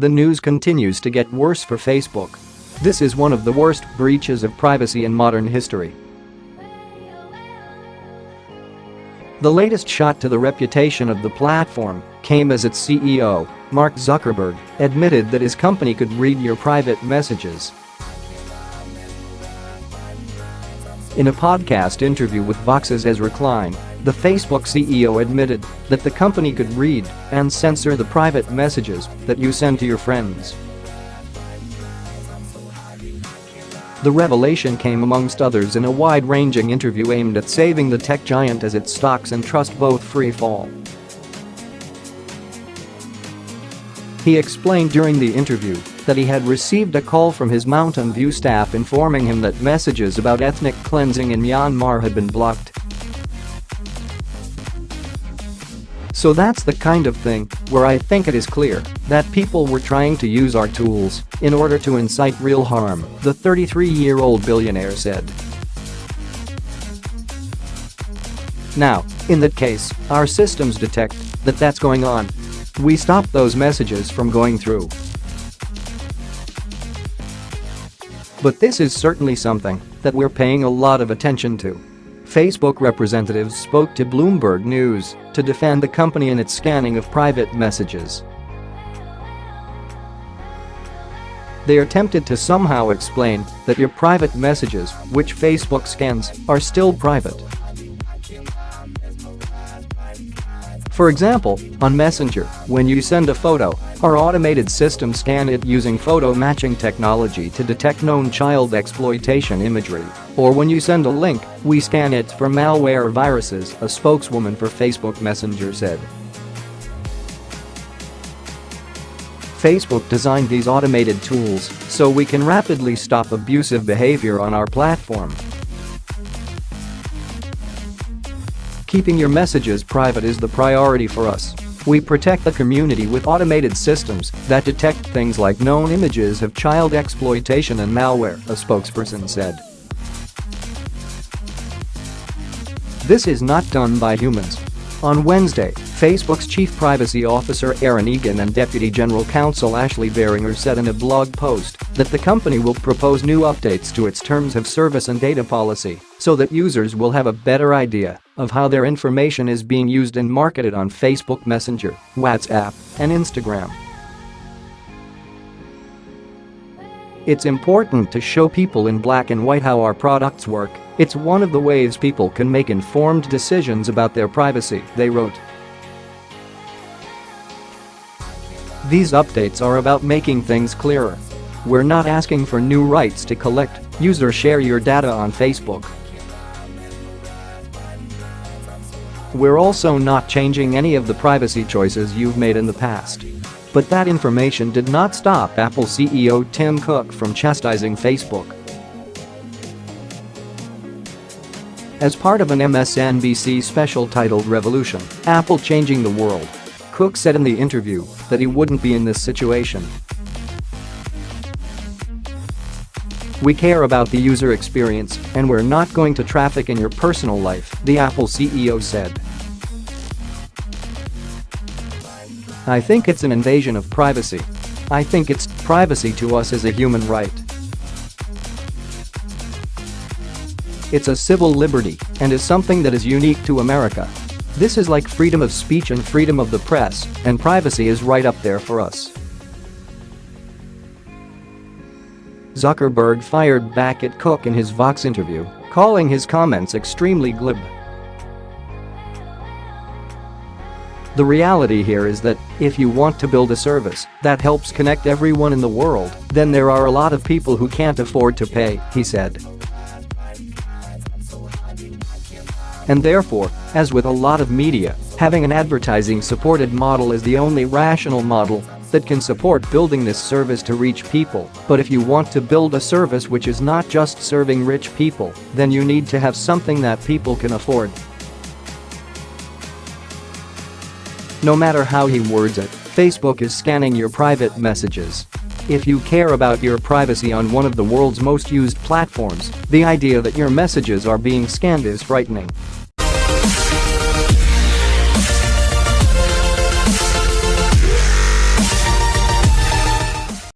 the news continues to get worse for Facebook. This is one of the worst breaches of privacy in modern history. The latest shot to the reputation of the platform came as its CEO, Mark Zuckerberg, admitted that his company could read your private messages. In a podcast interview with Vox's Ezra Klein, the Facebook CEO admitted that the company could read and censor the private messages that you send to your friends. The revelation came amongst others in a wide-ranging interview aimed at saving the tech giant as its stocks and trust both free fall. He explained during the interview that he had received a call from his Mountain View staff informing him that messages about ethnic cleansing in Myanmar had been blocked. So that's the kind of thing where I think it is clear that people were trying to use our tools in order to incite real harm, the 33-year-old billionaire said. Now, in that case, our systems detect that that's going on. We stop those messages from going through. But this is certainly something that we're paying a lot of attention to. Facebook representatives spoke to Bloomberg News to defend the company in its scanning of private messages. They are tempted to somehow explain that your private messages, which Facebook scans, are still private. For example, on Messenger, when you send a photo, our automated systems scan it using photo matching technology to detect known child exploitation imagery. Or when you send a link, we scan it for malware or viruses, a spokeswoman for Facebook Messenger said. Facebook designed these automated tools so we can rapidly stop abusive behavior on our platform. Keeping your messages private is the priority for us. We protect the community with automated systems that detect things like known images of child exploitation and malware, a spokesperson said. This is not done by humans. On Wednesday, Facebook's chief privacy officer Aaron Egan and deputy general counsel Ashley Beringer said in a blog post that the company will propose new updates to its terms of service and data policy so that users will have a better idea of how their information is being used and marketed on Facebook Messenger, WhatsApp, and Instagram. It's important to show people in black and white how our products work. It's one of the ways people can make informed decisions about their privacy, they wrote. These updates are about making things clearer. We're not asking for new rights to collect, use or share your data on Facebook. We're also not changing any of the privacy choices you've made in the past. But that information did not stop Apple CEO Tim Cook from chastising Facebook. As part of an MSNBC special titled Revolution, Apple Changing the World, Cook said in the interview that he wouldn't be in this situation. We care about the user experience and we're not going to traffic in your personal life, the Apple CEO said. I think it's an invasion of privacy. I think it's privacy to us as a human right. It's a civil liberty and is something that is unique to America. This is like freedom of speech and freedom of the press, and privacy is right up there for us. Zuckerberg fired back at Cook in his Vox interview, calling his comments extremely glib. The reality here is that if you want to build a service that helps connect everyone in the world, then there are a lot of people who can't afford to pay, he said. And therefore, as with a lot of media, having an advertising-supported model is the only rational model that can support building this service to reach people. But if you want to build a service which is not just serving rich people, then you need to have something that people can afford. No matter how he words it, Facebook is scanning your private messages. If you care about your privacy on one of the world's most used platforms, the idea that your messages are being scanned is frightening.